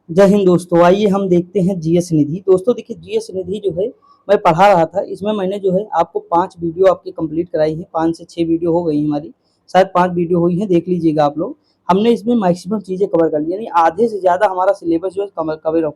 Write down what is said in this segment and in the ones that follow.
जय हिंद दोस्तों। आइए हम देखते हैं जीएस निधि। दोस्तों देखिए, जीएस निधि जो है मैं पढ़ा रहा था, इसमें मैंने जो है आपको 5 वीडियो आपकी कंप्लीट कराई है। 5 से 6 वीडियो हो गई हमारी, शायद 5 वीडियो हुई है, देख लीजिएगा आप लोग। हमने इसमें मैक्सिमम चीज़ें कवर कर ली, यानी आधे से ज़्यादा हमारा सिलेबस जो है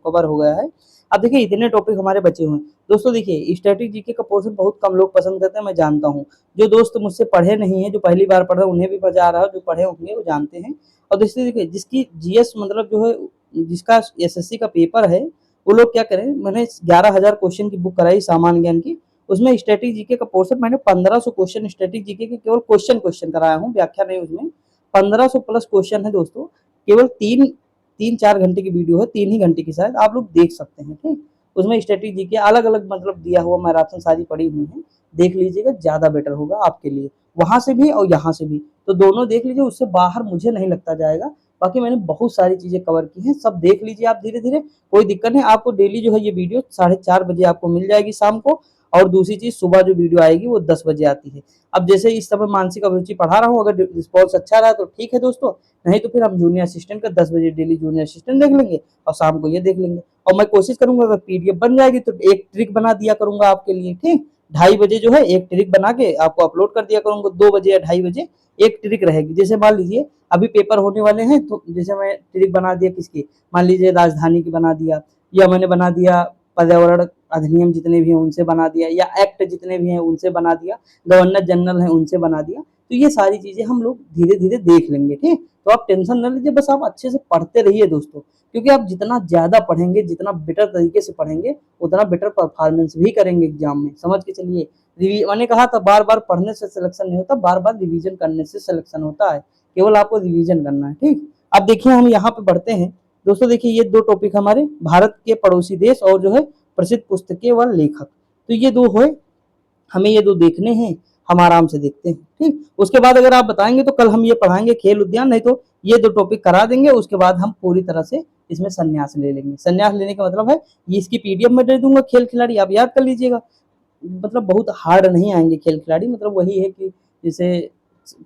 कवर हो गया है। अब देखिए इतने टॉपिक हमारे बचे हुए हैं। दोस्तों देखिए, स्टैटिक जीके का पोर्शन बहुत कम लोग पसंद करते हैं, मैं जानता हूँ। जो दोस्त मुझसे पढ़े नहीं है, जो पहली बार पढ़ रहे हैं, उन्हें भी मजा आ रहा है, जो पढ़े होंगे वो जानते हैं। और दोस्तों देखिए, जिसकी जीएस मतलब जो है, जिसका एसएससी का पेपर है, वो लोग क्या करें, मैंने 11,000 क्वेश्चन की बुक कराई सामान्य ज्ञान की। उसमें स्टैटिक जीके का पोर्शन मैंने 1500 क्वेश्चन स्टैटिक जीके के केवल क्वेश्चन कराया हूँ, व्याख्या नहीं। उसमें 1500 प्लस क्वेश्चन है दोस्तों। केवल तीन तीन चार घंटे की वीडियो है, 3 ही घंटे की, शायद आप लोग देख सकते हैं। ठीक, उसमें स्टैटिक जीके अलग अलग मतलब दिया हुआ मैराथन सारी पड़ी हुई है, देख लीजिएगा, ज्यादा बेटर होगा आपके लिए। वहां से भी और यहाँ से भी, तो दोनों देख लीजिए, उससे बाहर मुझे नहीं लगता जाएगा। बाकी मैंने बहुत सारी चीजें कवर की हैं, सब देख लीजिए आप धीरे धीरे, कोई दिक्कत नहीं। आपको डेली जो है ये वीडियो 4:30 बजे आपको मिल जाएगी शाम को। और दूसरी चीज, सुबह जो वीडियो आएगी वो 10 बजे आती है। अब जैसे इस समय मानसिक अभिरुचि पढ़ा रहा हूँ, अगर रिस्पॉन्स अच्छा रहा तो ठीक है दोस्तों, नहीं तो फिर हम जूनियर असिस्टेंट का 10 बजे डेली जूनियर असिस्टेंट देख लेंगे, और शाम को ये देख लेंगे। और मैं कोशिश करूंगा अगर पीडीएफ बन जाएगी तो एक ट्रिक बना दिया करूंगा आपके लिए। ठीक, 2:30 बजे जो है एक ट्रिक बना के आपको अपलोड कर दिया करूंगा। 2 बजे या 2:30 बजे एक ट्रिक रहेगी। जैसे मान लीजिए अभी पेपर होने वाले हैं, तो जैसे मैं ट्रिक बना दिया किसकी, मान लीजिए राजधानी की बना दिया, या मैंने बना दिया पर्यावरण अधिनियम जितने भी हैं उनसे बना दिया, या एक्ट जितने भी हैं उनसे बना दिया, गवर्नर जनरल हैं उनसे बना दिया। तो ये सारी चीजें हम लोग धीरे धीरे देख लेंगे। ठीक, तो आप टेंशन न लीजिए, बस आप अच्छे से पढ़ते रहिए दोस्तों। क्योंकि आप जितना ज्यादा पढ़ेंगे, जितना बेटर तरीके से पढ़ेंगे, उतना बेटर परफॉर्मेंस भी करेंगे एग्जाम में, समझ के चलिए। मैंने कहा था बार बार पढ़ने से सिलेक्शन नहीं होता, बार बार रिवीजन करने से सिलेक्शन होता है। केवल आपको रिवीजन करना है। ठीक, अब देखिए हम यहाँ पे बढ़ते हैं। दोस्तों देखिए, ये 2 टॉपिक हमारे भारत के पड़ोसी देश और जो है प्रसिद्ध पुस्तकें व लेखक, तो ये 2 है, हमें ये 2 देखने हैं। हम आराम से देखते हैं। ठीक, उसके बाद अगर आप बताएंगे तो कल हम ये पढ़ाएंगे खेल उद्यान, नहीं तो ये 2 टॉपिक करा देंगे। उसके बाद हम पूरी तरह से इसमें संन्यास ले लेंगे। संन्यास लेने का मतलब है, ये इसकी पीडीएफ में दे दूंगा, खेल खिलाड़ी आप याद कर लीजिएगा। मतलब बहुत हार्ड नहीं आएंगे खेल खिलाड़ी, मतलब वही है कि जैसे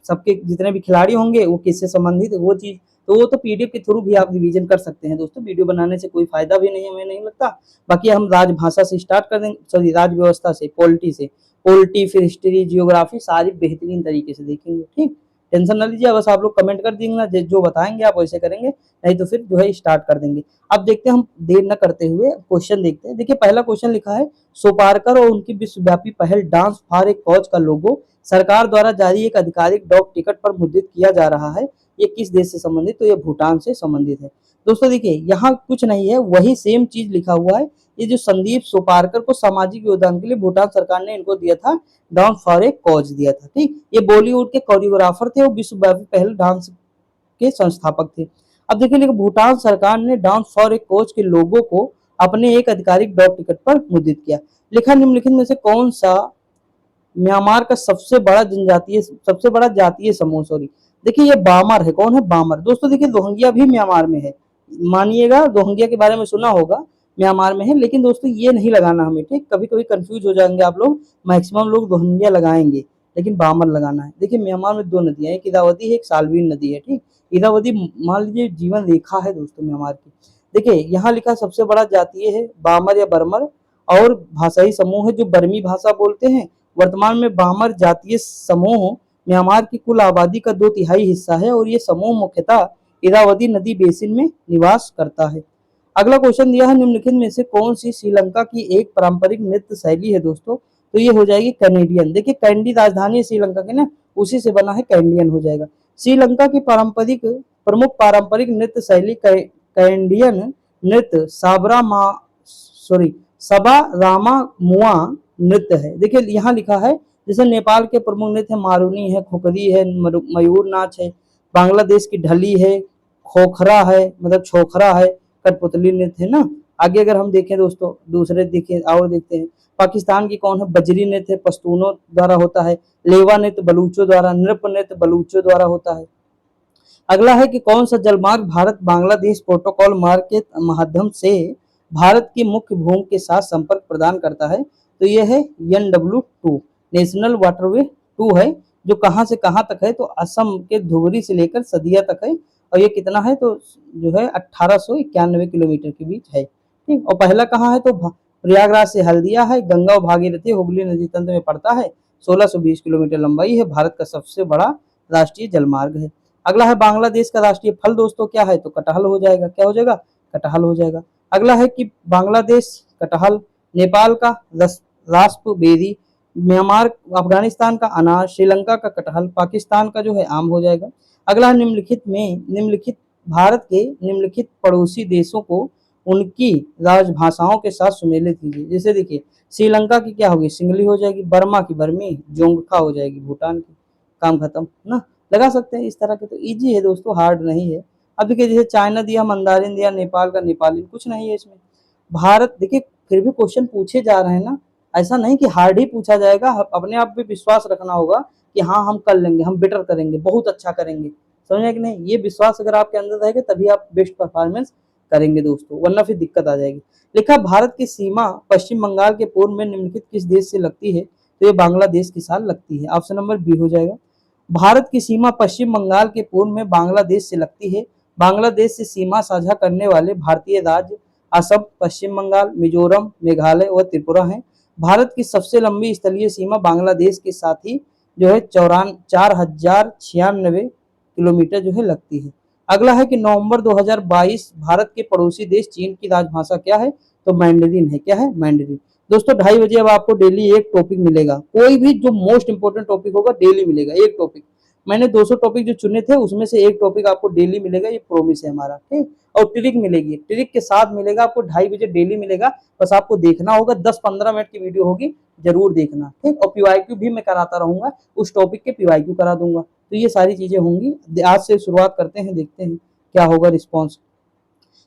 सबके जितने भी खिलाड़ी होंगे वो किससे संबंधित है वो चीज, तो वो तो पीडीएफ के थ्रू भी आप रिवीजन कर सकते हैं दोस्तों। वीडियो बनाने से कोई फायदा भी नहीं है, हमें नहीं लगता। बाकी हम राजभाषा से स्टार्ट कर देंगे, सॉरी राज व्यवस्था से, पोलिटी फिर हिस्ट्री जियोग्राफी सारी बेहतरीन तरीके से देखेंगे। ठीक, टेंशन ना लीजिए, बस आप लोग कमेंट कर देंगे ना, जो बताएंगे आप वैसे करेंगे, नहीं तो फिर जो है स्टार्ट कर देंगे। अब देखते हैं, हम देर न करते हुए क्वेश्चन देखते हैं। देखिए पहला क्वेश्चन लिखा है, सोपारकर और उनकी विश्वव्यापी पहल डांस फॉर ए कॉज का लोगो सरकार द्वारा जारी एक आधिकारिक डाक टिकट पर मुद्रित किया जा रहा है, ये किस देश से संबंधित, तो ये भूटान से संबंधित है। दोस्तों देखिए यहाँ कुछ नहीं है, वही सेम चीज लिखा हुआ है। ये जो संदीप सोपारकर को सामाजिक योगदान के लिए भूटान सरकार ने इनको दिया था, डांस फॉर ए कॉज दिया था। ठीक, ये बॉलीवुड के कोरियोग्राफर थे, वो विश्वव्यापी पहल डांस के संस्थापक थे। अब देखिए भूटान सरकार ने डांस फॉर ए कॉज के लोगों को अपने एक आधिकारिक डाक टिकट पर मुद्रित किया। लिखा निम्नलिखित में से कौन सा म्यांमार का सबसे बड़ा जातीय समूह, सॉरी देखिए ये बामर है। कौन है? बामर। दोस्तों देखिए रोहिंग्या भी म्यांमार में है, मानिएगा रोहिंग्या के बारे में सुना होगा, म्यांमार में है। लेकिन दोस्तों ये नहीं लगाना हमें, ठीक, कभी कभी कंफ्यूज हो जाएंगे आप लोग, मैक्सिमम लोग रोहिंग्या लगाएंगे, लेकिन बामर लगाना है। देखिए म्यांमार में 2 नदियां हैं, एक इरावती है, एक साल्वीन नदी है। ठीक, इरावती मान लीजिए जीवन रेखा है दोस्तों म्यांमार की। देखिए यहाँ लिखा सबसे बड़ा जातीय है बामर या बर्मर, और भाषाई समूह है जो बर्मी भाषा बोलते हैं। वर्तमान में बामर जातीय समूह म्यांमार की कुल आबादी का 2/3 हिस्सा है, और ये समूह मुख्यतः इरावती नदी बेसिन में निवास करता है। अगला क्वेश्चन दिया है, निम्नलिखित में से कौन सी श्रीलंका की एक पारंपरिक नृत्य शैली है दोस्तों, तो ये हो जाएगी कैनेडियन। देखिए कैंडी राजधानी है श्रीलंका की ना, उसी से बना है, कैंडियन हो जाएगा। श्रीलंका की प्रमुख पारंपरिक नृत्य शैली कैंडियन नृत्य सबा रामा मुआ नृत्य है। देखिए यहाँ लिखा है, जैसे नेपाल के प्रमुख नृत्य मारूनी है, खुकरी है, मयूर नाच है, बांग्लादेश की ढली है, खोखरा है, मतलब छोखरा है, कठपुतली नृत्य है ना। आगे अगर हम देखें दोस्तों, दूसरे देखें और देखते हैं, पाकिस्तान की कौन है? बजरी नृत्य पश्तूनों द्वारा होता है, लेवा नृत्य बलूचों द्वारा, नृप नृत्य बलूचों द्वारा होता है। अगला है कि कौन सा जलमार्ग भारत बांग्लादेश प्रोटोकॉल मार्ग के माध्यम से भारत की मुख्य भूमि के साथ संपर्क प्रदान करता है, तो यह है NW2 नेशनल वाटरवे 2 है, जो कहां से कहां तक है, तो असम के धुबरी से लेकर सदिया तक है। और ये कितना है तो जो है 1891 किलोमीटर के बीच है। ठीक, और पहला कहाँ है तो प्रयागराज से हल्दिया है, गंगा और भागीरथी हुगली नदी तंत्र में पड़ता है, 1620 किलोमीटर लंबाई है, भारत का सबसे बड़ा राष्ट्रीय जलमार्ग है। अगला है बांग्लादेश का राष्ट्रीय फल दोस्तों क्या है तो कटहल हो जाएगा। क्या हो जाएगा? कटहल हो जाएगा। अगला है कि बांग्लादेश कटहल, नेपाल का रास्पबेरी, म्यांमार अफगानिस्तान का अनार, श्रीलंका का कटहल, पाकिस्तान का जो है आम हो जाएगा। अगला है निम्नलिखित भारत के निम्नलिखित पड़ोसी देशों को उनकी राजभाषाओं के साथ सुमेलित कीजिए। जैसे देखिए श्रीलंका की क्या होगी सिंगली हो जाएगी, बर्मा की बर्मी, जोंगखा हो जाएगी भूटान की, काम खत्म ना। लगा सकते हैं इस तरह के, तो इजी है दोस्तों, हार्ड नहीं है। अब देखिए जैसे चाइना दिया, मंदारिन दिया, नेपाल का नेपाली, कुछ नहीं है इसमें। भारत देखिए फिर भी क्वेश्चन पूछे जा रहे हैं ना, ऐसा नहीं कि हार्ड ही पूछा जाएगा, अपने आप पे विश्वास रखना होगा कि हाँ हम कर लेंगे, हम बेटर करेंगे, बहुत अच्छा करेंगे, समझे कि नहीं। ये विश्वास अगर आपके अंदर रहेगा तभी आप बेस्ट परफॉर्मेंस करेंगे दोस्तों, वरना फिर दिक्कत आ जाएगी। लिखा भारत की सीमा पश्चिम बंगाल के पूर्व में निम्नलिखित किस देश से लगती है तो ये बांग्लादेश के साथ लगती है। ऑप्शन नंबर बी हो जाएगा। भारत की सीमा पश्चिम बंगाल के पूर्व में बांग्लादेश से लगती है। बांग्लादेश से सीमा साझा करने वाले भारतीय राज्य असम, पश्चिम बंगाल, मिजोरम, मेघालय और त्रिपुरा हैं। भारत की सबसे लंबी स्थलीय सीमा बांग्लादेश के साथ ही जो है 4096 किलोमीटर जो है लगती है। अगला है कि नवंबर 2022 भारत के पड़ोसी देश चीन की राजभाषा क्या है तो मैंडरीन है। क्या है? मैंडरीन। दोस्तों 2:30 बजे अब आपको डेली एक टॉपिक मिलेगा, कोई भी जो मोस्ट इंपोर्टेंट टॉपिक होगा डेली मिलेगा एक टॉपिक। मैंने 200 टॉपिक जो चुने थे उसमें से एक टॉपिक आपको डेली मिलेगा, ये प्रॉमिस है हमारा। ठीक, और ट्रिक मिलेगी, ट्रिक के साथ मिलेगा आपको, 2:30 बजे डेली मिलेगा। बस आपको देखना होगा, 10-15 मिनट की वीडियो होगी, जरूर देखना। ठीक, और पीवाईक्यू भी मैं कराता रहूंगा, उस टॉपिक के पीवाईक्यू करा दूंगा। तो ये सारी चीजें होंगी। आज से शुरुआत करते हैं, देखते हैं क्या होगा रिस्पॉन्स।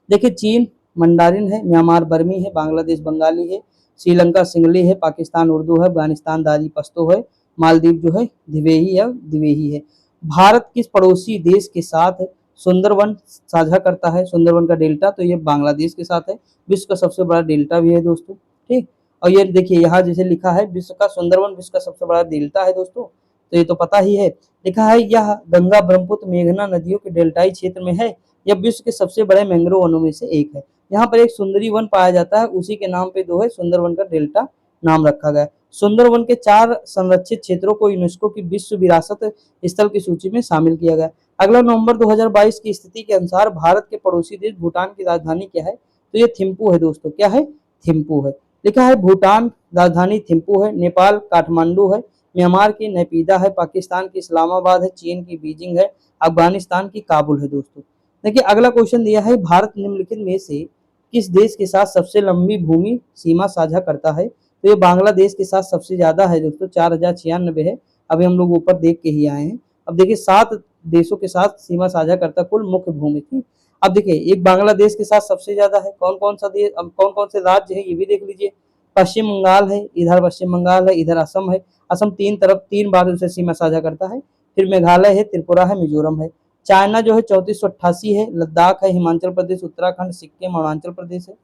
देखिए चीन मंडारिन है, म्यांमार बर्मी है, बांग्लादेश बंगाली है, श्रीलंका सिंगली है, पाकिस्तान उर्दू है, अफगानिस्तान दारी पश्तो है, मालदीव जो है दिवेही है। भारत किस पड़ोसी देश के साथ सुंदरवन साझा करता है, सुंदरवन का डेल्टा, तो ये बांग्लादेश के साथ है। विश्व का सबसे बड़ा डेल्टा भी है दोस्तों। ठीक, और ये देखिए यहाँ जैसे लिखा है विश्व का सुंदरवन विश्व का सबसे बड़ा डेल्टा है दोस्तों, तो ये तो पता ही है। लिखा है यह गंगा ब्रह्मपुत्र मेघना नदियों के डेल्टाई क्षेत्र में है, यह विश्व के सबसे बड़े मैंग्रोव वनों में से एक है। यहाँ पर एक सुंदरी वन पाया जाता है, उसी के नाम पे जो है सुंदरवन का डेल्टा नाम रखा गया है। सुंदरवन के 4 संरक्षित क्षेत्रों को यूनेस्को की विश्व विरासत स्थल की सूची में शामिल किया गया। अगला नवंबर 2022 की स्थिति के अनुसार भारत के पड़ोसी देश भूटान की राजधानी क्या है तो ये थिम्पू है दोस्तों। क्या है? थिम्पू है। लिखा है भूटान राजधानी थिम्पू है, नेपाल काठमांडू है, म्यांमार की नैपीदा है, पाकिस्तान की इस्लामाबाद है, चीन की बीजिंग है, अफगानिस्तान की काबुल है दोस्तों। देखिए अगला क्वेश्चन दिया है भारत निम्नलिखित में से किस देश के साथ सबसे लंबी भूमि सीमा साझा करता है तो ये बांग्लादेश के साथ सबसे ज्यादा है दोस्तों, 4096 है। अभी हम लोग ऊपर देख के ही आए हैं। अब देखिए 7 देशों के साथ सीमा साझा करता कुल मुख्य भूमि थी। अब देखिए एक बांग्लादेश के साथ सबसे ज्यादा है, कौन कौन सा देश, अब कौन कौन से राज्य है ये भी देख लीजिए। पश्चिम बंगाल है, इधर पश्चिम बंगाल है, इधर असम है। असम 3 बार उसे सीमा साझा करता है। फिर मेघालय है, त्रिपुरा है, मिजोरम है। चाइना जो है 3488 है, लद्दाख है, हिमाचल प्रदेश, उत्तराखंड, सिक्किम, अरुणाचल प्रदेश है।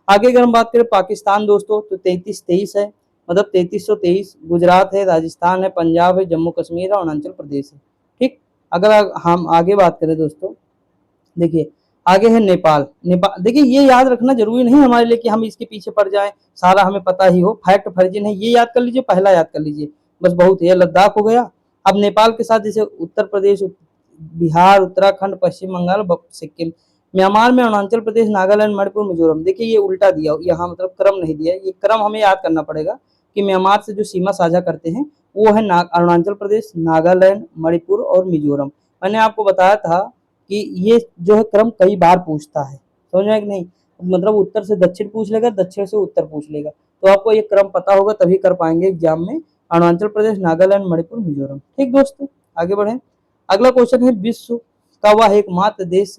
आगे अगर हम बात करें पाकिस्तान दोस्तों तो 3323 है, मतलब 3323। गुजरात है, राजस्थान है, पंजाब है, जम्मू कश्मीर है, अरुणाचल प्रदेश है। ठीक, अगर हम आगे बात करें दोस्तों, देखिए आगे है नेपाल। नेपाल देखिए ये याद रखना जरूरी नहीं हमारे लिए कि हम इसके पीछे पड़ जाएं, सारा हमें पता ही हो, फैक्ट फर्जी नहीं, ये याद कर लीजिए, पहला याद कर लीजिए बस, बहुत है। लद्दाख हो गया। अब नेपाल के साथ जैसे उत्तर प्रदेश, बिहार, उत्तराखंड, पश्चिम बंगाल, सिक्किम। म्यांमार में अरुणाचल प्रदेश, नागालैंड, मणिपुर, मिजोरम। देखिए ये उल्टा दिया, यहाँ मतलब क्रम नहीं दिया, ये क्रम हमें याद करना पड़ेगा कि म्यांमार से जो सीमा साझा करते हैं वो है अरुणाचल प्रदेश, नागालैंड, मणिपुर और मिजोरम। मैंने आपको बताया था कि ये जो है क्रम कई बार पूछता है, समझ में कि नहीं, मतलब उत्तर से दक्षिण पूछ लेगा, दक्षिण से उत्तर पूछ लेगा, तो आपको ये क्रम पता होगा तभी कर पाएंगे एग्जाम में। अरुणाचल प्रदेश, नागालैंड, मणिपुर, मिजोरम। ठीक दोस्तों, आगे बढ़े। अगला क्वेश्चन है विश्व का वह एकमात्र देश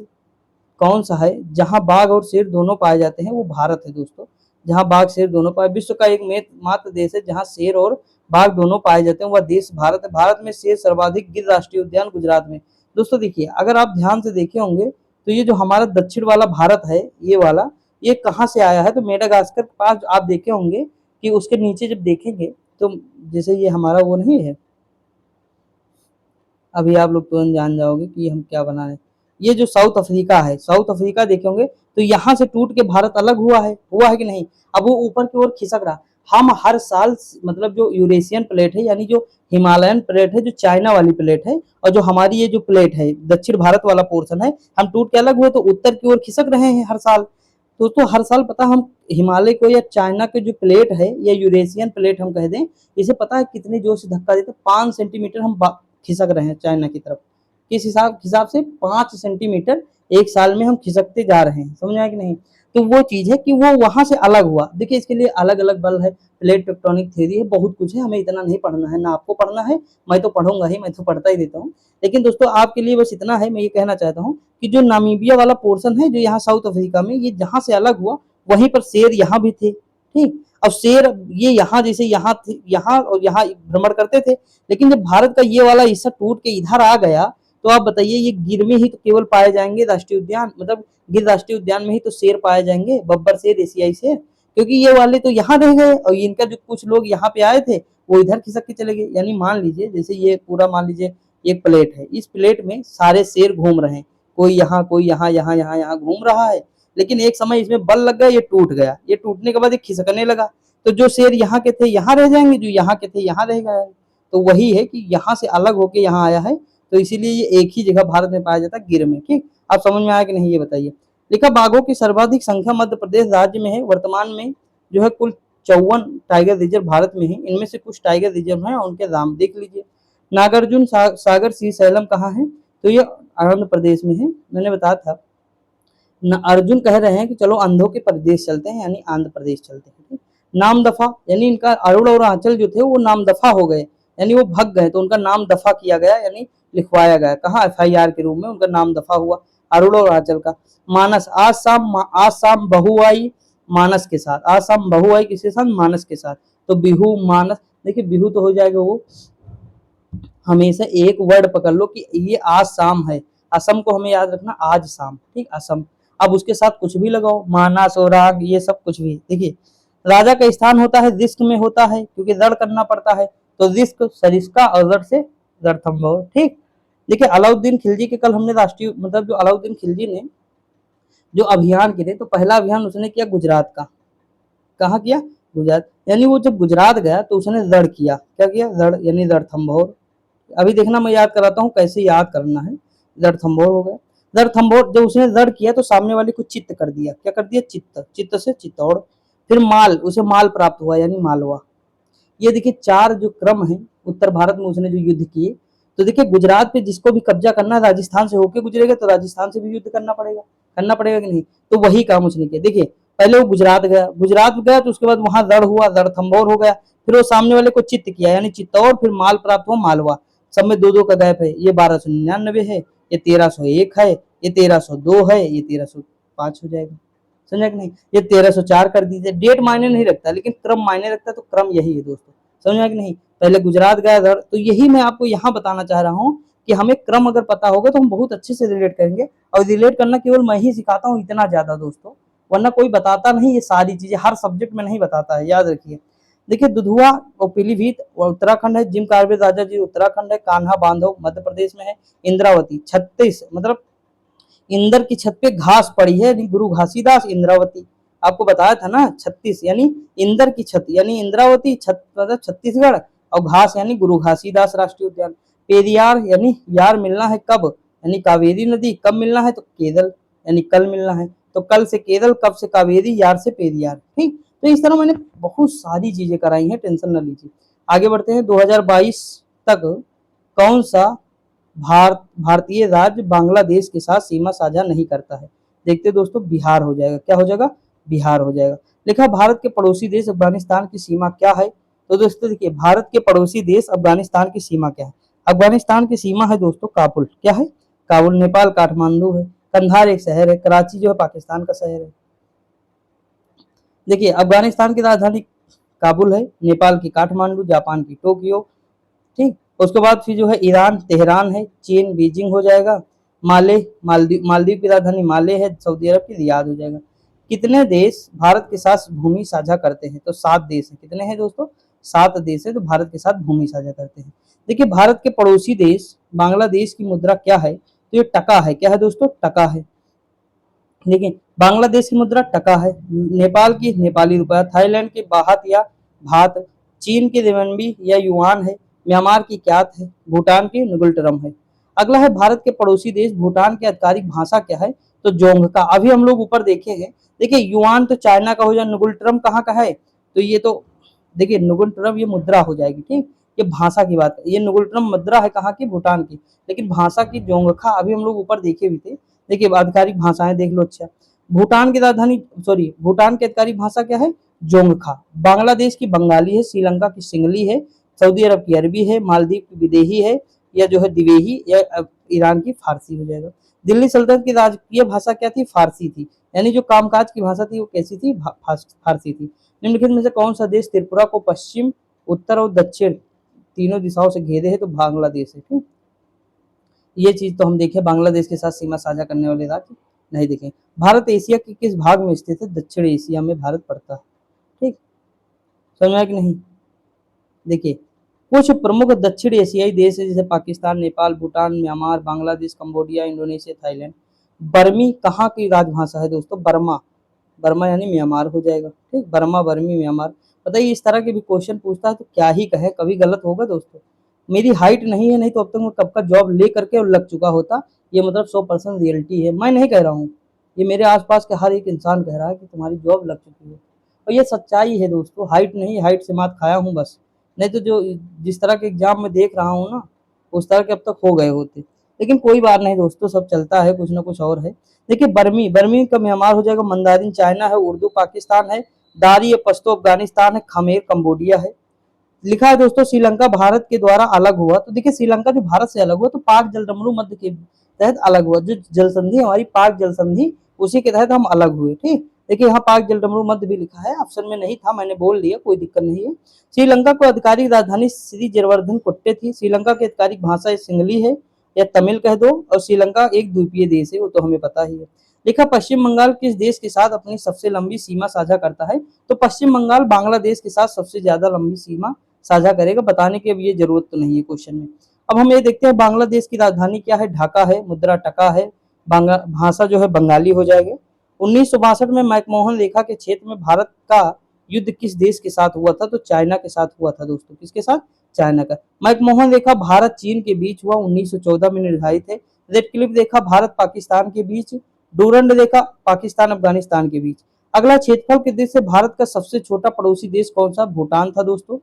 कौन सा है जहां बाघ और शेर दोनों पाए जाते हैं, वो भारत है दोस्तों। जहां बाघ शेर दोनों पाए, विश्व का एक मात्र देश है जहां शेर और बाघ दोनों पाए जाते हैं, वह देश भारत है। भारत में शेर सर्वाधिक गिर राष्ट्रीय उद्यान गुजरात में। दोस्तों देखिए अगर आप ध्यान से देखे होंगे तो ये जो हमारा दक्षिण वाला भारत है, ये वाला, ये कहाँ से आया है तो मेडागास्कर के पास आप देखे होंगे कि उसके नीचे जब देखेंगे तो जैसे ये हमारा वो नहीं है, अभी आप लोग तुरंत जान जाओगे कि हम क्या बना रहे हैं। ये जो साउथ अफ्रीका है, साउथ अफ्रीका देखेंगे तो यहाँ से टूट के भारत अलग हुआ है कि नहीं। अब वो ऊपर की ओर खिसक रहा। हम हर साल मतलब जो यूरेशियन प्लेट है यानी जो हिमालयन प्लेट है, जो चाइना वाली प्लेट है, और जो हमारी ये जो प्लेट है दक्षिण भारत वाला पोर्शन है, हम टूट के अलग हुए तो उत्तर की ओर खिसक रहे हैं हर साल। दोस्तों हर साल पता हम हिमालय को या चाइना के जो प्लेट है या यूरेशियन प्लेट हम कह दें, इसे पता है कितने जोर से धक्का देते, 5 सेंटीमीटर हम खिसक रहे हैं चाइना की तरफ। किस हिसाब से 5 सेंटीमीटर एक साल में हम खिसकते जा रहे हैं, समझ आया कि नहीं। तो वो चीज है कि वो वहां से अलग हुआ। देखिए इसके लिए अलग अलग बल है, प्लेट टेक्टोनिक थ्योरी है, बहुत कुछ है, हमें इतना नहीं पढ़ना है, ना आपको पढ़ना है, मैं तो पढ़ूंगा ही, मैं तो पढ़ता ही देता हूँ। लेकिन दोस्तों आपके लिए बस इतना है, मैं ये कहना चाहता हूँ कि जो नामीबिया वाला पोर्शन है जो यहाँ साउथ अफ्रीका में, ये जहां से अलग हुआ वहीं पर शेर यहाँ भी थे, ठीक। अब शेर ये यहाँ जैसे यहाँ और यहाँ भ्रमण करते थे, लेकिन जब भारत का ये वाला हिस्सा टूट के इधर आ गया तो आप बताइए ये गिर में ही तो केवल पाए जाएंगे राष्ट्रीय उद्यान, मतलब गिर राष्ट्रीय उद्यान में ही तो शेर पाए जाएंगे, बब्बर शेर, एशियाई शेर, क्योंकि ये वाले तो यहाँ रह गए और इनका जो कुछ लोग यहाँ पे आए थे वो इधर खिसक के चले गए। यानी मान लीजिए जैसे ये पूरा मान लीजिए एक प्लेट है, इस प्लेट में सारे शेर घूम रहे हैं, कोई यहाँ कोई यहाँ घूम रहा है, लेकिन एक समय इसमें बल लग गया, ये टूट गया, ये टूटने के बाद ये खिसकने लगा, तो जो शेर यहाँ के थे यहाँ रह जाएंगे, जो यहाँ के थे यहाँ रह गए। तो वही है कि यहाँ से अलग होके यहाँ आया है, तो इसीलिए ये एक ही जगह भारत में पाया जाता है, गिर में, ठीक। आप समझ में आया कि नहीं ये बताइए। लिखा बाघों की सर्वाधिक संख्या मध्य प्रदेश राज्य में है, वर्तमान में जो है कुल 54 टाइगर रिजर्व भारत में है, इनमें से कुछ टाइगर रिजर्व है उनके नाम देख लीजिए। नागार्जुन सागर श्रीशैलम कहाँ है, तो ये आंध्र प्रदेश में है, मैंने बताया था। अर्जुन कह रहे हैं कि चलो अंधों के प्रदेश चलते हैं, यानी आंध्र प्रदेश चलते हैं। नाम दफा यानी इनका अरुण और आंचल जो थे वो नाम दफा हो गए, यानी वो भग गए, तो उनका नाम दफा किया गया, यानी लिखवाया गया, कहाँ FIR के रूप में उनका नाम दफा हुआ, अरुण और आंचल का। मानस आज शाम बहू आई मानस के साथ, आज शाम बहू आई किसके साथ, मानस के साथ, तो बिहू मानस। देखिए बिहू तो हो जाएगा वो, हमेशा एक वर्ड पकड़ लो कि ये आज शाम है, असम को हमें याद रखना, आज शाम, ठीक, असम। अब उसके साथ कुछ भी लगाओ, मानस और राग, ये सब कुछ भी। देखिए राजा का स्थान होता है रिस्क में होता है, क्योंकि रण करना पड़ता है, तो रिस्क सरिस्का और रण से रणथंभौर, ठीक। देखिए अलाउद्दीन खिलजी के कल हमने राष्ट्रीय मतलब जो अलाउद्दीन खिलजी ने जो अभियान किए तो पहला अभियान उसने किया गुजरात का, कहाँ किया, गुजरात। यानी वो जब गुजरात गया तो उसने रण किया, क्या किया, रण, यानी रणथंभौर। अभी देखना मैं याद कराता हूँ कैसे याद करना है। रणथंभौर हो गया, रणथंभौर जब उसने रण किया तो सामने वाले को चित्त कर दिया, क्या कर दिया, चित्त, चित्त से चित्तौड़। फिर माल, उसे माल प्राप्त हुआ यानी मालवा। ये देखिए 4 जो क्रम है उत्तर भारत में उसने जो युद्ध किए। तो देखिए गुजरात पे जिसको भी कब्जा करना है राजस्थान से होके गुजरेगा तो राजस्थान से भी युद्ध करना पड़ेगा कि नहीं, तो वही काम उसने किया। देखिए पहले वो गुजरात गया तो उसके बाद वहां रण हुआ, रणथंभौर हो गया, फिर वो सामने वाले को चित्त किया यानी चित्तौड़, फिर माल प्राप्त हुआ मालवा। सब में 2-2 का गैप है, ये 1299 है, ये 1301 है, ये 1302 है, ये 1305 हो जाएगा, समझा कि नहीं। ये 1304 कर दीजिए, डेट मायने नहीं रखता लेकिन क्रम मायने रखता है, तो क्रम यही है दोस्तों, समझा कि नहीं। पहले गुजरात गया रण, तो यही मैं आपको यहाँ बताना चाह रहा हूँ कि हमें क्रम अगर पता होगा तो हम बहुत अच्छे से रिलेट करेंगे, और रिलेट करना केवल मैं ही सिखाता हूँ इतना ज्यादा दोस्तों, वरना कोई बताता नहीं, ये सारी चीजें हर सब्जेक्ट में नहीं बताता है, याद रखिए। देखिए दुधुआ और पीलीभीत उत्तराखंड है, जिम कार्बेट राजा जी उत्तराखंड है, कान्हा बांधव मध्य प्रदेश में है, इंद्रावती 36 मतलब इंदर की छत पे घास पड़ी है, यानी गुरु घासीदास इंद्रावती। आपको बताया था ना 36 यानी इंदर की छत यानी इंद्रावती, छत मतलब छत्तीसगढ़, और घास यानी गुरु घासीदास राष्ट्रीय उद्यान। पेरियार यानी यार मिलना है कब, यानी कावेरी नदी, कब मिलना है तो केरल, यानी कल मिलना है, तो कल से केरल, कब से कावेरी, यार से पेरियार, ठीक। तो इस तरह मैंने बहुत सारी चीजें कराई हैं, टेंशन न लीजिए। आगे बढ़ते हैं। 2022 तक कौन सा भारतीय राज्य बांग्लादेश के साथ सीमा साझा नहीं करता है, देखते दोस्तों, बिहार हो जाएगा, क्या हो जाएगा, बिहार हो जाएगा। लिखा भारत के पड़ोसी देश अफगानिस्तान की सीमा क्या है, तो दोस्तों देखिए भारत के पड़ोसी देश अफगानिस्तान की सीमा क्या है, अफगानिस्तान की सीमा है दोस्तों काबुल, क्या है, काबुल। नेपाल काठमांडू है, कंधार एक शहर है, कराची जो है पाकिस्तान का शहर है। देखिए अफगानिस्तान की राजधानी काबुल है, नेपाल की काठमांडू, जापान की टोक्यो, ठीक। उसके बाद फिर जो है ईरान तेहरान है, चीन बीजिंग हो जाएगा, मालदीव की राजधानी माले है, सऊदी अरब की रियाद हो जाएगा। कितने देश भारत के साथ भूमि साझा करते हैं, तो 7 देश है। कितने हैं दोस्तों, 7 देश है, तो भारत के साथ भूमि साझा करते हैं। देखिए भारत के पड़ोसी देश बांग्लादेश की मुद्रा क्या है, तो ये टका है, क्या है दोस्तों, टका है। देखिए बांग्लादेश की मुद्रा टका है, नेपाल की नेपाली रुपया, थाईलैंड की बाहत या भात, चीन की रिमनबी या युआन है, म्यांमार की क्यात है, भूटान की नुगुल्टरम है। अगला है भारत के पड़ोसी देश भूटान की आधिकारिक भाषा क्या है, तो जोंगका। अभी हम लोग ऊपर देखे हैं, देखिए युआन तो चाइना का हो जाए, नुगुल्टरम कहाँ का है, तो ये तो देखिए नुगुल्टरम ये मुद्रा हो जाएगी, ठीक। ये भाषा की बात है, ये नुगुल्टरम मुद्रा है कहाँ की, भूटान की, लेकिन भाषा की जोंगखा अभी हम लोग ऊपर देखे भी थे। देखिए आधिकारिक भाषाएं देख लो। अच्छा भूटान की राजधानी सॉरी भूटान की आधिकारिक भाषा क्या है, जोंगखा। बांग्लादेश की बंगाली है, श्रीलंका की सिंगली है, सऊदी अरब की अरबी है, मालदीव की विदेही है, या जो है दिवेही, या ईरान की फारसी हो जाएगा। दिल्ली सल्तनत की राजकीय भाषा क्या थी, फारसी थी, यानी जो कामकाज की भाषा थी वो कैसी थी, फारसी थी। निम्नलिखित में से कौन सा देश त्रिपुरा को पश्चिम, उत्तर और दक्षिण तीनों दिशाओं से घेरे है, तो बांग्लादेश है, ठीक। ये चीज तो हम देखें, बांग्लादेश के साथ सीमा साझा करने वाले राज्य नहीं देखें। भारत एशिया के किस भाग में स्थित है, दक्षिण एशिया में भारत पड़ता है, ठीक। समझ में आया कि नहीं। देखिए कुछ प्रमुख दक्षिण एशियाई देश है जैसे Pakistan, Nepal, Bhutan, Myanmar, Bangladesh, Cambodia, Indonesia, Thailand. बर्मी कहाँ की राजभाषा है दोस्तों, बर्मा। बर्मा यानी म्यांमार हो जाएगा, ठीक। बर्मा, बर्मी, म्यांमार। बताइए इस तरह के भी क्वेश्चन पूछता है तो क्या ही कहे, कभी गलत होगा दोस्तों। मेरी हाइट नहीं है, नहीं तो अब तक मैं कब का जॉब ले करके और लग चुका होता। ये मतलब 100% रियलिटी है, मैं नहीं कह रहा हूँ, ये मेरे आसपास के हर एक इंसान कह रहा है कि तुम्हारी जॉब लग चुकी है। और ये सच्चाई है दोस्तों, हाइट नहीं, हाइट से मात खाया हूँ बस, नहीं तो जो जिस तरह के एग्जाम में देख रहा हूँ ना, उस तरह के अब तक हो गए होते। लेकिन कोई बात नहीं दोस्तों, सब चलता है, कुछ ना कुछ और है। देखिए बर्मी, बर्मी का म्यांमार हो जाएगा, मंदारिन चाइना है, उर्दू पाकिस्तान है, दारी पश्तो अफगानिस्तान है, खमेर कंबोडिया है। लिखा है दोस्तों श्रीलंका भारत के द्वारा अलग हुआ, तो देखिए श्रीलंका जो भारत से अलग हुआ तो पाक जलडमरू मध्य के तहत अलग हुआ, जो जल संधि हमारी पाक जल संधि उसी के तहत हम अलग हुए, ठीक। देखिए यहाँ पाक जलडमरू मध्य भी लिखा है, ऑप्शन में नहीं था, मैंने बोल दिया, कोई दिक्कत नहीं है। श्रीलंका को आधिकारिक राजधानी श्री जयवर्धन कुट्टे थी। श्रीलंका की आधिकारिक भाषा सिंगली है या तमिल कह दो, और श्रीलंका एक द्वीपीय देश है, वो तो हमें पता ही है। लिखा पश्चिम बंगाल किस देश के साथ अपनी सबसे लंबी सीमा साझा करता है, तो पश्चिम बंगाल बांग्लादेश के साथ सबसे ज्यादा लंबी सीमा साझा करेगा, बताने की अब ये जरूरत तो नहीं है क्वेश्चन में। अब हम ये देखते हैं बांग्लादेश की राजधानी क्या है, ढाका है, मुद्रा टका है, भाषा जो है बंगाली हो जाएगा। 1962 में मैकमोहन रेखा के क्षेत्र में भारत का युद्ध किस देश के साथ हुआ था, तो चाइना के साथ हुआ था दोस्तों, किसके साथ, चाइना का। मैकमोहन रेखा भारत चीन के बीच हुआ, 1914 में निर्धारित है। रेड क्लिफ रेखा भारत पाकिस्तान के बीच, डूरंड रेखा पाकिस्तान अफगानिस्तान के बीच। अगला क्षेत्रफल के देश से भारत का सबसे छोटा पड़ोसी देश कौन सा, भूटान था दोस्तों।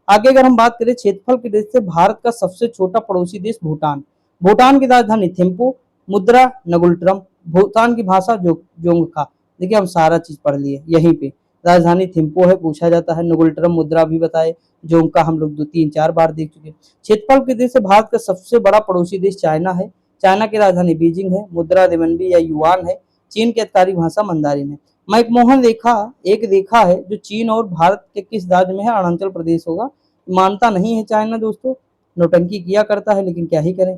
आगे अगर हम बात करें क्षेत्रफल के देश से भारत का सबसे छोटा पड़ोसी देश भूटान। भूटान की राजधानी थिम्पू, मुद्रा नगुल्ट्रम, भूटान की भाषा जोंगखा। देखिए हम सारा चीज पढ़ लिए यहीं पे, राजधानी थिम्पू है पूछा जाता है, नगुल्ट्रम मुद्रा भी बताए, जोंगका हम लोग 2 3 4 बार देख चुके। क्षेत्रफल के देश से भारत का सबसे बड़ा पड़ोसी देश चाइना है। चाइना की राजधानी बीजिंग है, मुद्रा रेमनबी या युआन है, चीन की आधिकारिक भाषा मंदारिन है। मैकमोहन रेखा एक रेखा है जो चीन और भारत के किस राज्य में है, अरुणाचल प्रदेश होगा। मानता नहीं है चाइना दोस्तों, नौटंकी किया करता है, लेकिन क्या ही करें।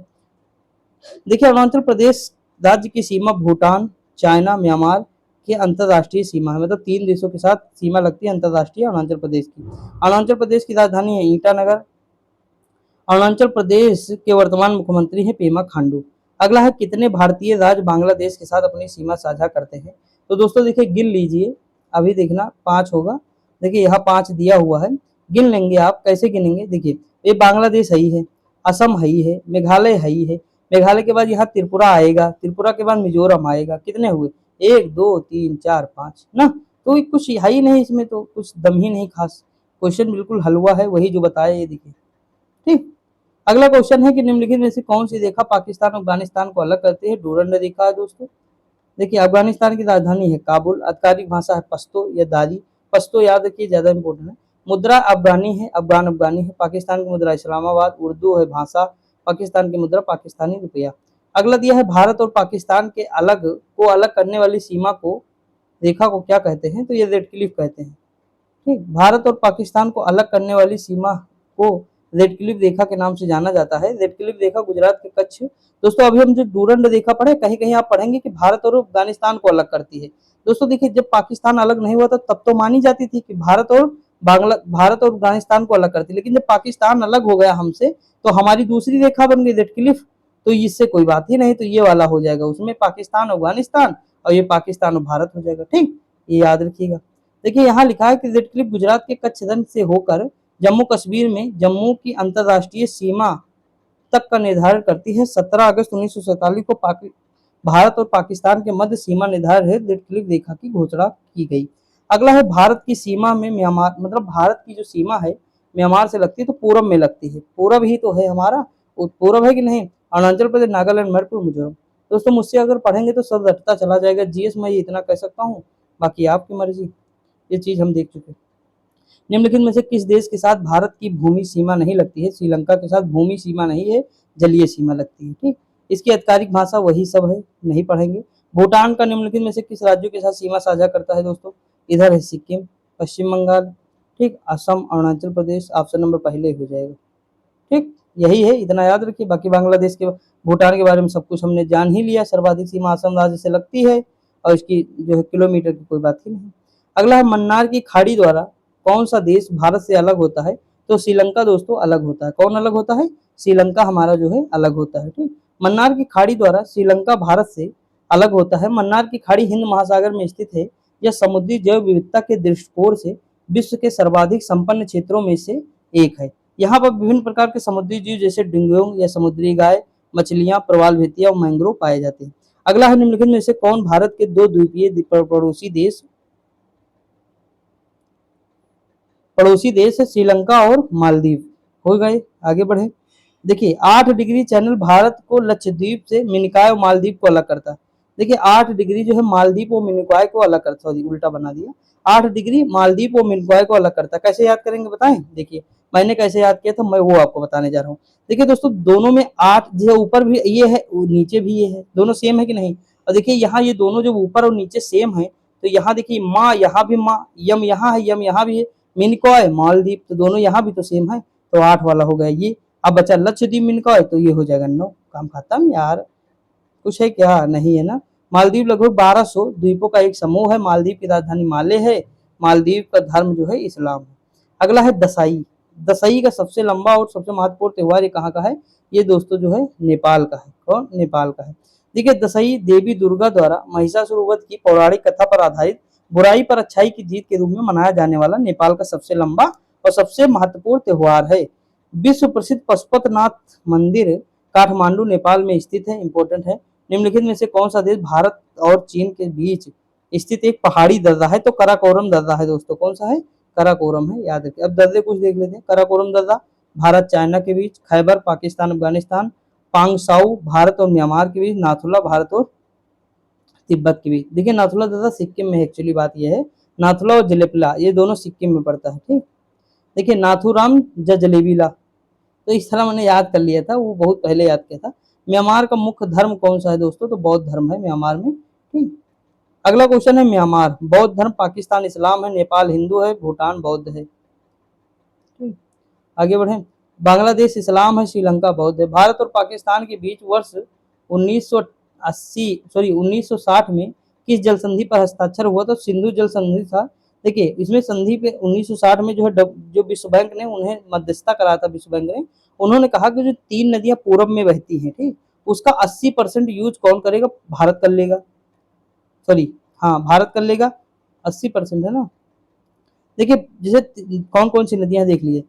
देखिए अरुणाचल प्रदेश राज्य की सीमा भूटान, चाइना, म्यांमार की अंतरराष्ट्रीय सीमा है, मतलब 3 देशों के साथ सीमा लगती है अंतरराष्ट्रीय अरुणाचल प्रदेश की। अरुणाचल प्रदेश की राजधानी है ईटानगर। अरुणाचल प्रदेश के वर्तमान मुख्यमंत्री हैं पेमा खांडू। अगला है कितने भारतीय राज्य बांग्लादेश के साथ अपनी सीमा साझा करते हैं, तो दोस्तों देखिए गिन लीजिए, अभी देखना 5 होगा। देखिए यहाँ 5 दिया हुआ है, गिन लेंगे आप, कैसे गिनेंगे, देखिए ये बांग्लादेश है, असम है, मेघालय है, मेघालय के बाद यहाँ त्रिपुरा आएगा, त्रिपुरा के बाद मिजोरम आएगा, कितने हुए 1 2 3 4 5 ना, तो कुछ है ही नहीं इसमें, तो कुछ दम ही नहीं खास, क्वेश्चन बिल्कुल हलवा है, वही जो बताया ये देखिए, ठीक। अगला क्वेश्चन है कि निम्नलिखित में से कौन सी रेखा पाकिस्तान और अफगानिस्तान को अलग करती है, डूरंड रेखा है दोस्तों। देखिए अफगानिस्तान की राजधानी है काबुल, आधिकारिक भाषा है पश्तो या दारी, पश्तो याद रखिए ज्यादा इंपॉर्टेंट है। मुद्रा अफगानी है, अफगान अफगानी है। पाकिस्तान की मुद्रा इस्लामाबाद, उर्दू है भाषा, पाकिस्तान की मुद्रा पाकिस्तानी रुपया। अगला दिया है भारत और पाकिस्तान के अलग करने वाली सीमा को, रेखा को क्या कहते हैं, तो ये रेड क्लिफ कहते हैं, ठीक। भारत और पाकिस्तान को अलग करने वाली सीमा को रेड क्लिफ रेखा के नाम से जाना जाता है। रेड क्लिफ रेखा गुजरात के कच्छ, दोस्तों अभी हम जो डूरंड रेखा पढ़े, कहीं कहीं आप पढ़ेंगे कि भारत और अफगानिस्तान को अलग करती है। दोस्तों देखिए जब पाकिस्तान अलग नहीं हुआ था तब तो मानी जाती थी कि भारत और अफगानिस्तान को अलग करती, लेकिन जब पाकिस्तान अलग हो गया हमसे तो हमारी दूसरी रेखा बन गई रेड क्लिफ, तो इससे कोई बात ही नहीं, तो ये वाला हो जाएगा, उसमें पाकिस्तान अफगानिस्तान और ये पाकिस्तान और भारत हो जाएगा। ठीक, ये याद रखिएगा। देखिए यहाँ लिखा है कि जेड क्लिप गुजरात के कच्छ रण से होकर जम्मू कश्मीर में जम्मू की अंतर्राष्ट्रीय सीमा तक का निर्धारण करती है। 17 अगस्त 1947 को भारत और पाकिस्तान के मध्य सीमा निर्धारण है जेड क्लिप रेखा की घोषणा की गई। अगला है भारत की सीमा में म्यांमार, मतलब भारत की जो सीमा है म्यांमार से लगती है तो पूरब में लगती है, पूरब ही तो है हमारा, पूरब है कि नहीं, अरुणाचल प्रदेश, नागालैंड, मणिपुर, मिजोरम। दोस्तों मुझसे अगर पढ़ेंगे तो सब रटता चला जाएगा, जीएस में इतना कह सकता हूँ, बाकी आपकी मर्जी। ये चीज हम देख चुके। निम्नलिखित में से किस देश के साथ भारत की भूमि सीमा नहीं लगती है? श्रीलंका के साथ भूमि सीमा नहीं है, जलीय सीमा लगती है। ठीक, इसकी आधिकारिक भाषा वही सब है, नहीं पढ़ेंगे। भूटान का निम्नलिखित में से किस राज्यों के साथ सीमा साझा करता है दोस्तों? इधर है सिक्किम, पश्चिम बंगाल, ठीक, असम, अरुणाचल प्रदेश, ऑप्शन नंबर पहले हो जाएगा। ठीक, यही है, इतना याद रखिए। बाकी बांग्लादेश के, भूटान के बारे में सब कुछ हमने जान ही लिया। सर्वाधिक सीमा असम राज्य से लगती है और इसकी जो है किलोमीटर की कोई बात ही नहीं। अगला है मन्नार की खाड़ी द्वारा कौन सा देश भारत से अलग होता है? तो श्रीलंका दोस्तों अलग होता है। कौन अलग होता है? श्रीलंका हमारा जो है अलग होता है। ठीक, मन्नार की खाड़ी द्वारा श्रीलंका भारत से अलग होता है। मन्नार की खाड़ी हिंद महासागर में स्थित है। यह समुद्री जैव विविधता के दृष्टिकोण से विश्व के सर्वाधिक संपन्न क्षेत्रों में से एक है। यहाँ पर विभिन्न प्रकार के समुद्री जीव जैसे डिंगोंग या समुद्री गाय, मछलियां, प्रवाल भितिया और मैंग्रोव पाए जाते हैं। अगला है निम्नलिखित में से कौन भारत के दो द्वीपीय पड़ोसी देश है? श्रीलंका और मालदीव। हो गए, आगे बढ़े। देखिए 8 डिग्री चैनल भारत को लक्षद्वीप से मिनिकॉय और मालदीव को अलग करता है। देखिए 8 डिग्री जो है मालदीव और मिनिकॉय को अलग करता है, उल्टा बना दिया। 8 डिग्री मालदीव और मिनिकॉय को अलग करता है। कैसे याद करेंगे बताएं? देखिए मैंने कैसे याद किया था, मैं वो आपको बताने जा रहा हूँ। देखिए दोस्तों दोनों में 8 जो ऊपर भी ये है, नीचे भी ये है, दोनों सेम है कि नहीं? और देखिए यहाँ ये दोनों जो ऊपर और नीचे सेम है, तो यहाँ देखिए माँ, यहाँ भी माँ, यम यहाँ है, यम यहाँ भी है, मिनिकॉय, मालदीव, तो दोनों यहाँ भी तो सेम है, तो 8 वाला हो गया ये। अब बचा लक्षद्वीप मिनिकॉय, तो ये हो जाएगा 9। काम खत्म यार, कुछ है क्या? नहीं है ना। मालदीव लगभग 1200 द्वीपों का एक समूह है। मालदीव की राजधानी माले है। मालदीव का धर्म जो है इस्लाम है। अगला है दसाई। दसाई का सबसे लंबा और सबसे महत्वपूर्ण त्योहार ये कहाँ का है? ये दोस्तों जो है नेपाल का है। कौन? नेपाल का है। देखिए दसई देवी दुर्गा द्वारा महिषासुर वध की पौराणिक कथा पर आधारित बुराई पर अच्छाई की जीत के रूप में मनाया जाने वाला नेपाल का सबसे लंबा और सबसे महत्वपूर्ण त्योहार है। विश्व प्रसिद्ध पशुपतनाथ मंदिर काठमांडू नेपाल में स्थित है, इंपॉर्टेंट है। निम्नलिखित में से कौन सा देश भारत और चीन के बीच स्थित एक पहाड़ी दर्रा है? तो कराकोरम दर्रा है दोस्तों। कौन सा है? कराकोरम है, याद रखिए। अब दर्रे कुछ देख लेते हैं। कराकोरम दर्रा भारत चाइना के बीच, खैबर पाकिस्तान अफगानिस्तान, पांगसाउ भारत और म्यांमार के बीच, नाथुला भारत और तिब्बत के बीच। देखिए नाथुला दर्रा सिक्किम में, एक्चुअली बात यह है नाथुला और जलेपला ये दोनों सिक्किम में पड़ता है। ठीक, देखिए नाथुराम जलेबीला, तो इस तरह मैंने याद कर लिया था, वो बहुत पहले याद किया था। म्यांमार का मुख्य धर्म कौन सा है दोस्तों? तो बौद्ध धर्म है म्यांमार में। ठीक, अगला क्वेश्चन है म्यांमार बौद्ध धर्म, पाकिस्तान इस्लाम है, नेपाल हिंदू है, भूटान बौद्ध है। ठीक, आगे बढ़े। बांग्लादेश इस्लाम है, श्रीलंका बौद्ध है। भारत और पाकिस्तान के बीच वर्ष 1960 में किस जल संधि पर हस्ताक्षर हुआ? तो सिंधु जल संधि था। देखिए इसमें संधि पे 1960 में जो है जो विश्व बैंक ने उन्हें मध्यस्थता करा था, विश्व बैंक ने उन्होंने कहा कि जो 3 नदियां पूरब में बहती हैं, ठीक, उसका 80% यूज कौन करेगा? भारत कर लेगा। सॉरी, हाँ भारत कर लेगा, 80% है ना। देखिए जैसे कौन कौन सी नदियां देख लीजिए,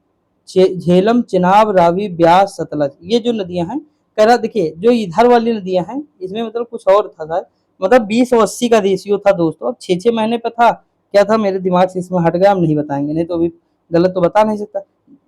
झेलम, चिनाब, रावी, ब्यास, सतलज, ये जो नदियां हैं। कह रहा देखिए जो इधर वाली नदियां हैं इसमें मतलब कुछ और था शायद, मतलब 20 और 80 का रेशियो था दोस्तों। अब 6-6 महीने पे था, क्या था मेरे दिमाग से इसमें हट गया, हम नहीं बताएंगे, नहीं तो अभी गलत तो बता नहीं सकता।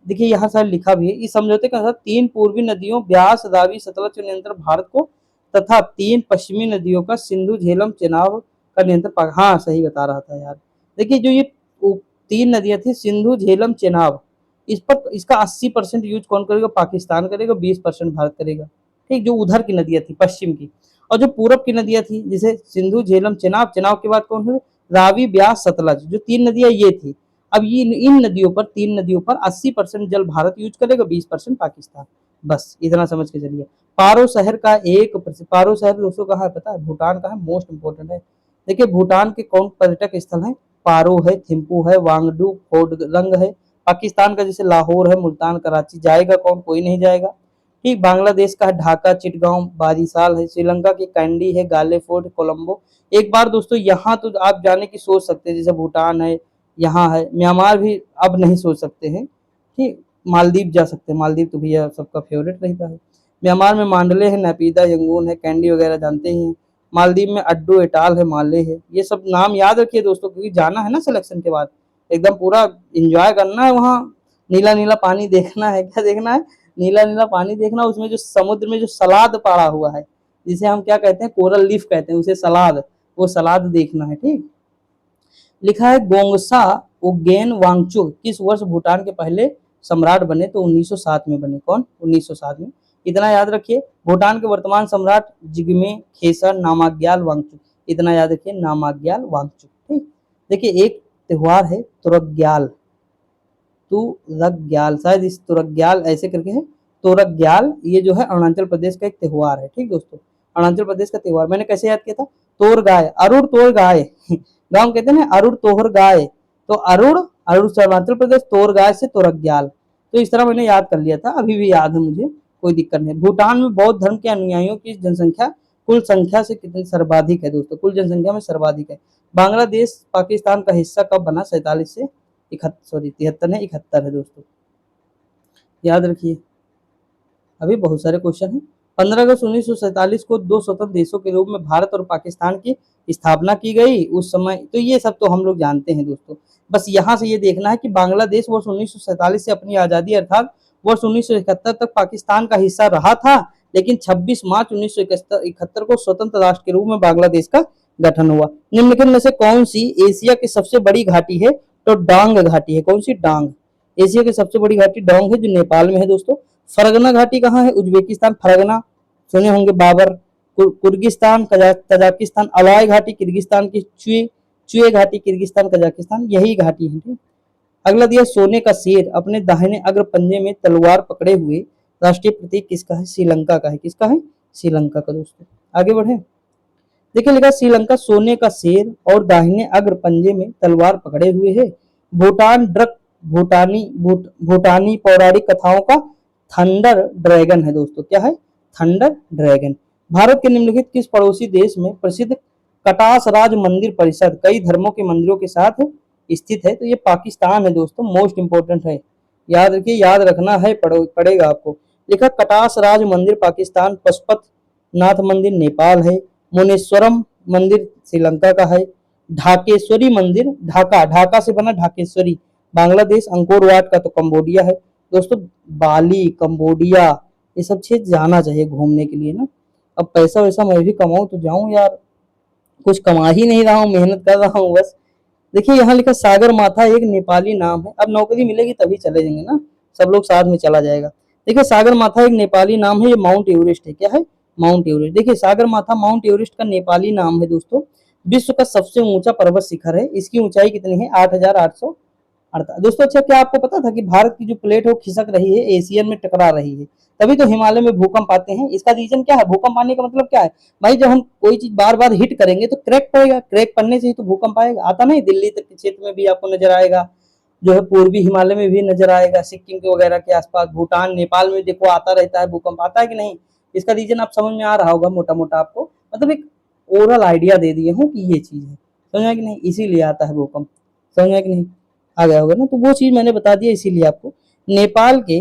देखिए यहाँ शायद लिखा भी है, इस समझौते के अनुसार 3 पूर्वी नदियों ब्यास, रावी, सतलज का नियंत्रण भारत को तथा 3 पश्चिमी नदियों का सिंधु, झेलम, चिनाब का नियंत्रण, हाँ सही बता रहा था यार। देखिए जो ये 3 नदियां थी सिंधु, झेलम, चेनाब, इस पर इसका 80% यूज कौन करेगा? पाकिस्तान करेगा, 20% भारत करेगा। ठीक, जो उधर की नदियां थी पश्चिम की। और जो पूरब की नदियां थी जैसे सिंधु, झेलम, चेनाब, चेनाब के बाद कौन है? रावी, ब्यास, सतलज, जो 3 नदियां ये थी। अब ये इन नदियों पर 3 नदियों पर 80% जल भारत यूज करेगा, 20% पाकिस्तान। बस इतना समझ के चलिए। पारो शहर का पारो शहर दोस्तों कहाँ है पता है? भूटान का है, मोस्ट इंपोर्टेंट है। देखिए भूटान के कौन पर्यटक स्थल है? पारो है, थिम्पू है, वांगडू, फोर्टरंग है। पाकिस्तान का जैसे लाहौर है, मुल्तान, कराची, जाएगा कौन? कोई नहीं जाएगा। ठीक, बांग्लादेश का है ढाका, चिटगांव, बारिशाल है, श्रीलंका की कैंडी है, गाले फोर्ट, कोलंबो। एक बार दोस्तों यहाँ तो आप जाने की सोच सकते हैं, जैसे भूटान है, यहाँ है, म्यांमार भी अब नहीं सोच सकते हैं। ठीक, मालदीव जा सकते हैं, मालदीव तो भैया सबका फेवरेट रहता है। म्यांमार में मांडले है, नैपीदा, यंगून है, कैंडी वगैरह जानते ही हैं। मालदीव में अड्डू एटाल है, माले है। ये सब नाम याद रखिए दोस्तों, क्योंकि जाना है ना सिलेक्शन के बाद, एकदम पूरा इंजॉय करना है वहाँ। नीला नीला पानी देखना है, क्या देखना है, नीला नीला पानी देखना, उसमें जो समुद्र में जो सलाद पड़ा हुआ है, जिसे हम क्या कहते हैं, कोरल लीफ कहते हैं उसे, सलाद, वो सलाद देखना है। ठीक, लिखा है गोंगसा उगेन वांगचुक किस वर्ष भूटान के पहले सम्राट बने, तो 1907 में बने। कौन, 1907 में। इतना याद रखिए। भूटान के वर्तमान सम्राट जिग्मे खेसर नामग्याल वांगचुक, इतना याद रखिए, नामग्याल वांगचुक। ठीक, देखिए एक त्योहार है तुरग्याल, तुरग्याल, शायद इस तुरग्याल ऐसे करके है, तुरग्याल, ये जो है अरुणाचल प्रदेश का एक त्योहार है। ठीक दोस्तों, अरुणाचल प्रदेश का त्योहार मैंने कैसे याद किया था, तोर गाय, अरुण तोर गाय गांव कहते हैं ना अरुण तोहर गाय, तो अरुण, अरुण से अरुणाचल प्रदेश, तोर गाय से तुरग्याल, तो इस तरह मैंने याद कर लिया था, अभी भी याद है मुझे, कोई दिक्कत नहीं। भूटान में बौद्ध धर्म के अनुयायियों की जनसंख्या कुल संख्या से कितनी सर्वाधिक है दोस्तों, कुल जनसंख्या में सर्वाधिक है। बांग्लादेश पाकिस्तान का हिस्सा कब बना, 47 से 73 है, 71 है दोस्तों, याद रखिए। अभी बहुत सारे क्वेश्चन हैं। 15 अगस्त 1947 को दो स्वतंत्र देशों के रूप में भारत और पाकिस्तान की स्थापना की गई उस समय, तो ये सब तो हम लोग जानते हैं दोस्तों। बस यहाँ से ये देखना है कि बांग्लादेश वर्ष 1947 से अपनी आज़ादी अर्थात वर्ष 1971 तक पाकिस्तान का हिस्सा रहा था, लेकिन 26 मार्च 1971 को स्वतंत्र राष्ट्र के रूप में बांग्लादेश का गठन हुआ। निम्नलिखित में से कौन सी एशिया की सबसे बड़ी घाटी है, तो डांग घाटी है। कौन सी, डांग। एशिया की सबसे बड़ी घाटी डांग है, जो नेपाल में है दोस्तों। फरगना घाटी कहाँ है, उज्बेकिस्तान, फरगना सुने होंगे, बाबर। कुर्गिस्तान, तजाकिस्तान। अलाय घाटी किर्गिस्तान की, चुए, चुए घाटी किर्गिस्तान, कजाकिस्तान, यही घाटी है। अगला दिया सोने का शेर अपने दाहिने अग्र पंजे में तलवार पकड़े हुए राष्ट्रीय प्रतीक किसका है, श्रीलंका का है। किसका है, श्रीलंका का दोस्तों। आगे बढ़े, देखिए लिखा श्रीलंका सोने का शेर और दाहिने अग्र पंजे में तलवार पकड़े हुए है। भूटान ड्रक, भूटानी पौराणिक कथाओं का थंडर ड्रैगन है दोस्तों। क्या है, थंडर ड्रैगन। भारत के निम्नलिखित किस पड़ोसी देश में प्रसिद्ध कटास राज मंदिर परिषद कई धर्मों के मंदिरों के साथ स्थित है, तो ये पाकिस्तान है दोस्तों, मोस्ट इंपोर्टेंट है, याद रखिए, याद रखना है, पड़ेगा आपको। लिखा कटास राज मंदिर पाकिस्तान, पशुपत नाथ मंदिर नेपाल है, मुनेश्वरम मंदिर श्रीलंका का है, ढाकेश्वरी मंदिर, ढाका, ढाका से बना ढाकेश्वरी, बांग्लादेश, अंकोर वाट का तो कंबोडिया है दोस्तों। बाली, कंबोडिया, ये सब चीज जाना चाहिए घूमने के लिए ना। अब पैसा वैसा मैं भी कमाऊं तो जाऊं यार, कुछ कमा ही नहीं रहा हूँ, मेहनत कर रहा हूँ बस। देखिए यहाँ लिखा सागर माथा एक नेपाली नाम है, अब नौकरी मिलेगी तभी चले जाएंगे ना, सब लोग साथ में चला जाएगा। देखिए सागर माथा एक नेपाली नाम है, ये माउंट एवरेस्ट है। क्या है, माउंट एवरेस्ट। देखिए सागर माथा माउंट एवरेस्ट का नेपाली नाम है दोस्तों। विश्व का सबसे ऊंचा पर्वत शिखर है, इसकी ऊंचाई कितनी है, 8,800 दोस्तों। अच्छा, क्या आपको पता था कि भारत की जो प्लेट है वो खिसक रही है, एशियन में टकरा रही है, तभी तो हिमालय में भूकंप आते हैं। इसका रीजन क्या है, भूकंप आने का मतलब क्या है भाई, जब हम कोई चीज बार बार हिट करेंगे तो क्रैक पड़ेगा, क्रैक पड़ने से ही तो भूकंप आएगा। आता नहीं, दिल्ली तक के क्षेत्र में भी आपको नजर आएगा, जो है पूर्वी हिमालय में भी नजर आएगा, सिक्किम के वगैरह के आसपास, भूटान, नेपाल में देखो आता रहता है भूकंप, आता है कि नहीं। इसका रीजन आप समझ में आ रहा होगा मोटा मोटा आपको, मतलब एक ओवरऑल आइडिया दे दिए हूँ कि ये चीज है, समझा कि नहीं, इसीलिए आता है भूकंप, समझा कि नहीं, आ गया होगा ना। तो वो चीज मैंने बता दिया इसीलिए आपको। नेपाल के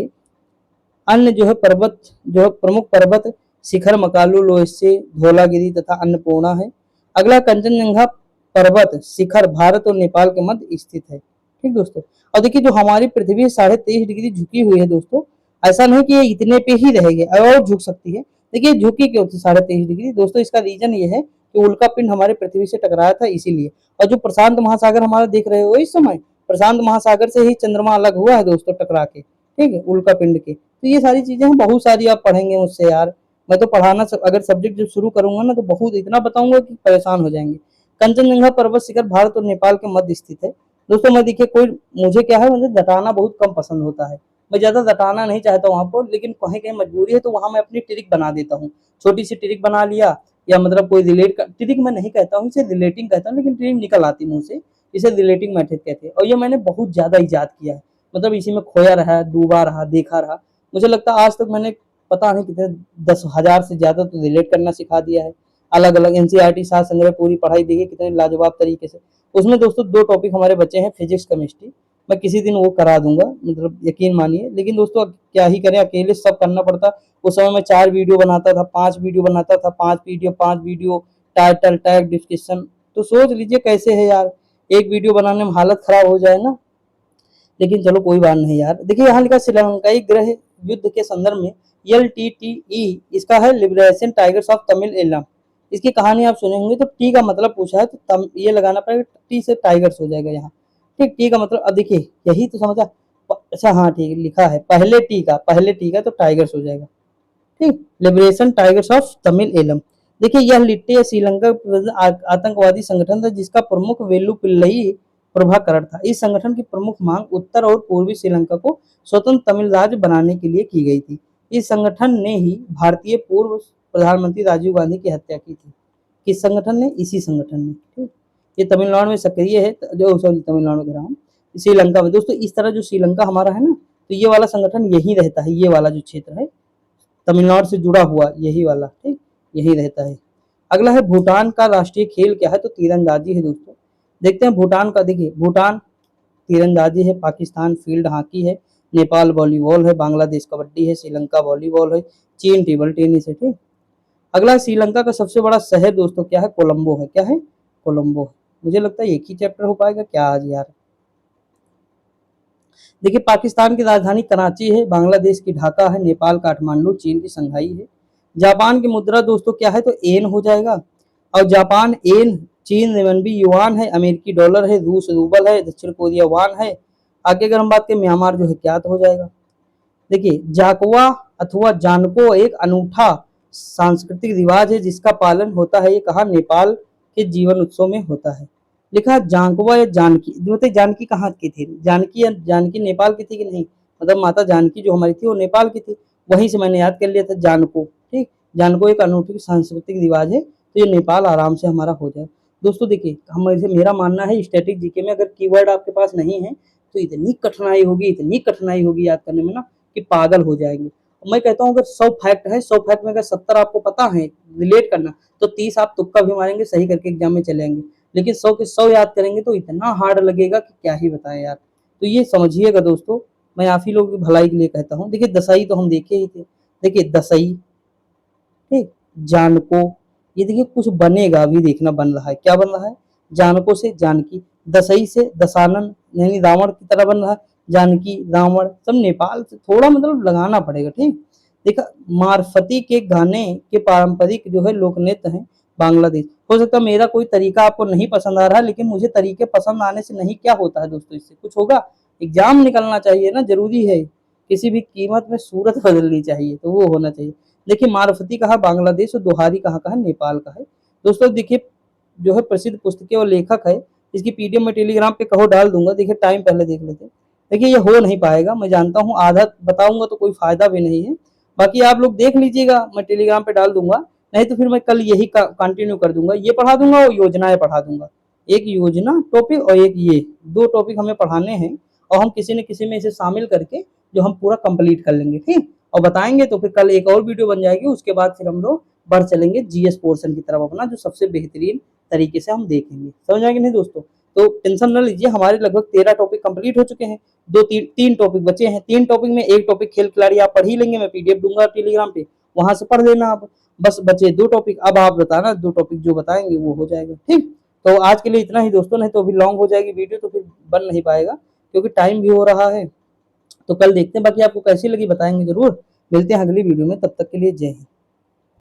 अन्य जो है पर्वत, जो है प्रमुख पर्वत शिखर मकालू, लोएसे, धौलागिरी तथा अन्नपूर्णा है। अगला कंचनजंगा पर्वत शिखर भारत और नेपाल के मध्य स्थित है। ठीक दोस्तों, और देखिए जो हमारी पृथ्वी 23.5 डिग्री झुकी हुई है दोस्तों, ऐसा नहीं कि ये इतने पे ही रहेगी, और झुक सकती है। देखिए झुकी क्यों थी 23.5 डिग्री दोस्तों, इसका रीजन ये है कि उल्का पिंड हमारे पृथ्वी से टकराया था इसीलिए। और जो प्रशांत महासागर हमारा देख रहे हो इस समय, प्रशांत महासागर से ही चंद्रमा अलग हुआ है दोस्तों टकरा के, ठीक है, उल्का पिंड के। तो ये सारी चीजें हैं, बहुत सारी आप पढ़ेंगे मुझसे यार, मैं तो पढ़ाना अगर सब्जेक्ट जब शुरू करूंगा ना तो बहुत इतना बताऊंगा कि परेशान हो जाएंगे। कंचनजंगा पर्वत शिखर भारत और नेपाल के मध्य स्थित है दोस्तों। मैं देखिए कोई, मुझे क्या है, मुझे दटाना बहुत कम पसंद होता है, मैं ज्यादा दटाना नहीं चाहता वहां पर, लेकिन कहीं कहीं मजबूरी है तो वहां मैं अपनी ट्रिक बना देता हूँ, छोटी सी ट्रिक बना लिया, या मतलब कोई ट्रिक मैं नहीं कहता हूँ, इसे रिलेटिंग कहता हूँ, लेकिन ट्रिक निकल आती मुंह से, इसे रिलेटिंग मेथड कहते हैं। और ये मैंने बहुत ज्यादा इजाद किया है, मतलब इसी में खोया रहा, डूबा रहा, देखा रहा। मुझे लगता है आज तक मैंने पता नहीं कितने 10,000 से ज़्यादा तो रिलेट करना सिखा दिया है। अलग अलग एनसीईआरटी सात संग्रह पूरी पढ़ाई देखिए कितने लाजवाब तरीके से। उसमें दोस्तों 2 टॉपिक हमारे बचे हैं, फिजिक्स केमिस्ट्री। मैं किसी दिन वो करा दूंगा, मतलब यकीन मानिए। लेकिन दोस्तों अब क्या ही करें, अकेले सब करना पड़ता। उस समय मैं 4 वीडियो बनाता था, 5 वीडियो बनाता था, 5 वीडियो टाइटल टैग डिस्क्रिप्शन। तो सोच लीजिए कैसे है यार, एक वीडियो बनाने में हालत खराब हो जाए ना। लेकिन चलो कोई बात नहीं यार। देखिए यहाँ लिखा श्रीलंकाई गृह युद्ध के संदर्भ में LTTE, इसका है liberation tigers of Tamil Eelam. इसकी कहानी आप सुने होंगे। तो टी का मतलब पूछा है तो ये लगाना पड़ेगा, टी से टाइगर्स हो जाएगा यहाँ। ठीक, टी का मतलब अब देखिए यही तो समझा। अच्छा हाँ ठीक है, लिखा है पहले टी का तो टाइगर्स हो जाएगा। ठीक, liberation tigers of Tamil Eelam. देखिए यह लिट्टे श्रीलंका आतंकवादी संगठन था जिसका प्रमुख वेलुपिल्लई प्रभाकरण था। इस संगठन की प्रमुख मांग उत्तर और पूर्वी श्रीलंका को स्वतंत्र तमिल राज्य बनाने के लिए की गई थी। इस संगठन ने ही भारतीय पूर्व प्रधानमंत्री राजीव गांधी की हत्या की थी। किस संगठन ने? इसी संगठन ने। ठीक, ये तमिलनाडु में सक्रिय है, जो सॉरी तमिलनाडु में कह रहा हूँ, श्रीलंका में। दोस्तों इस तरह जो श्रीलंका हमारा है ना, तो ये वाला संगठन यही रहता है, ये वाला जो क्षेत्र है तमिलनाडु से जुड़ा हुआ यही वाला, ठीक, यही रहता है। अगला है भूटान का राष्ट्रीय खेल क्या है? तो तीरंदाजी है दोस्तों। देखते हैं भूटान का। देखिए भूटान तीरंदाजी है, पाकिस्तान फील्ड हॉकी है, नेपाल वॉलीबॉल है, बांग्लादेश कबड्डी है, श्रीलंका वॉलीबॉल है, चीन टेबल टेनिस है। ठीक, अगला श्रीलंका का सबसे बड़ा शहर दोस्तों क्या है? कोलंबो है। क्या है? कोलंबो। मुझे लगता है एक ही चैप्टर हो पाएगा क्या आज यार। देखिए पाकिस्तान की राजधानी कराची है, बांग्लादेश की ढाका है, नेपाल काठमांडू, चीन की शंघाई है। जापान की मुद्रा दोस्तों क्या है? तो एन हो जाएगा। और जापान एन, चीन रेमनबी युआन है, अमेरिकी डॉलर है, रूस रूबल है, दक्षिण कोरिया वान है। आगे अगर हम बात करें म्यांमार जो है क्या तो हो जाएगा। देखिए जाकवा अथवा जानको एक अनूठा सांस्कृतिक रिवाज है जिसका पालन होता है। ये कहा? नेपाल के जीवन उत्सव में होता है। लिखा जांकवा या जानकी। बताइए जानकी कहाँ की थी? जानकी या जानकी नेपाल की थी कि नहीं? मतलब माता जानकी जो हमारी थी वो नेपाल की थी। वहीं से मैंने याद कर लिया था जानको। ठीक, जानको एक अनूठी सांस्कृतिक रिवाज है, तो ये नेपाल आराम से हमारा हो जाए। दोस्तों देखिए मेरा मानना है स्टैटिक जीके में अगर कीवर्ड आपके पास नहीं है तो इतनी कठिनाई होगी याद करने में ना कि पागल हो जाएंगे। मैं कहता हूँ अगर 100 फैक्ट है, 100 फैक्ट में अगर 70 आपको पता है रिलेट करना, तो 30 आप तुक्का भी मारेंगे, सही करके एग्जाम में चले आएंगे। लेकिन 100 के 100 याद करेंगे तो इतना हार्ड लगेगा कि क्या ही बताएं यार। तो ये समझिएगा दोस्तों, मैं आप ही लोगों की भलाई के लिए कहता हूँ। देखिए दसई तो हम देखे ही थे। देखिए दसई, ठीक, जानको, ये देखिए कुछ बनेगा अभी, देखना बन रहा है। क्या बन रहा है? जानको से जानकी, दसई से दशानन यानी रावण की तरह बन रहा है। जानकी रावण सब नेपाल से थोड़ा मतलब लगाना पड़ेगा। ठीक, देखा मारफती के गाने के पारंपरिक जो है लोक नृत्य है बांग्लादेश। हो सकता है मेरा कोई तरीका आपको नहीं पसंद आ रहा है, लेकिन मुझे तरीके पसंद आने से नहीं क्या होता है दोस्तों, इससे कुछ होगा? एग्जाम निकलना चाहिए ना, जरूरी है। किसी भी कीमत में सूरत बदलनी चाहिए, तो वो होना चाहिए। देखिए मारफती कहा बांग्लादेश और दोहारी कहाँ का है? नेपाल का है। दोस्तों देखिए जो है प्रसिद्ध पुस्तकें और लेखक है, इसकी पीडीएफ में टेलीग्राम पे कहो डाल दूंगा। देखिए टाइम पहले देख लेते। देखिए ये हो नहीं पाएगा, मैं जानता हूँ, आधा बताऊंगा तो कोई फायदा भी नहीं है। बाकी आप लोग देख लीजिएगा, मैं टेलीग्राम पे डाल दूंगा। नहीं तो फिर मैं कल यही कंटिन्यू कर दूंगा, ये पढ़ा दूंगा और योजनाएं पढ़ा दूंगा। एक योजना टॉपिक और एक ये 2 टॉपिक हमें पढ़ाने हैं, और हम किसी न किसी में इसे शामिल करके जो हम पूरा कंप्लीट कर लेंगे। ठीक, और बताएंगे तो फिर कल एक और वीडियो बन जाएगी। उसके बाद फिर हम लोग बढ़ चलेंगे जीएस पोर्शन की तरफ अपना, जो सबसे बेहतरीन तरीके से हम देखेंगे। समझ आएंगे नहीं दोस्तों? तो टेंशन न लीजिए, हमारे लगभग 13 टॉपिक कंप्लीट हो चुके हैं। 3 टॉपिक बचे हैं। 3 टॉपिक में एक टॉपिक खेल खिलाड़ी आप पढ़ ही लेंगे, मैं पीडीएफ दूंगा टेलीग्राम पे, वहां से पढ़ लेना आप। बस बचे 2 टॉपिक, अब आप बताना 2 टॉपिक जो बताएंगे वो हो जाएगा। ठीक, तो आज के लिए इतना ही दोस्तों, नहीं तो अभी लॉन्ग हो जाएगी वीडियो, तो फिर बन नहीं पाएगा क्योंकि टाइम भी हो रहा है। तो कल देखते हैं, बाकी आपको कैसी लगी बताएंगे जरूर। मिलते हैं अगली वीडियो में, तब तक के लिए जय हिंद।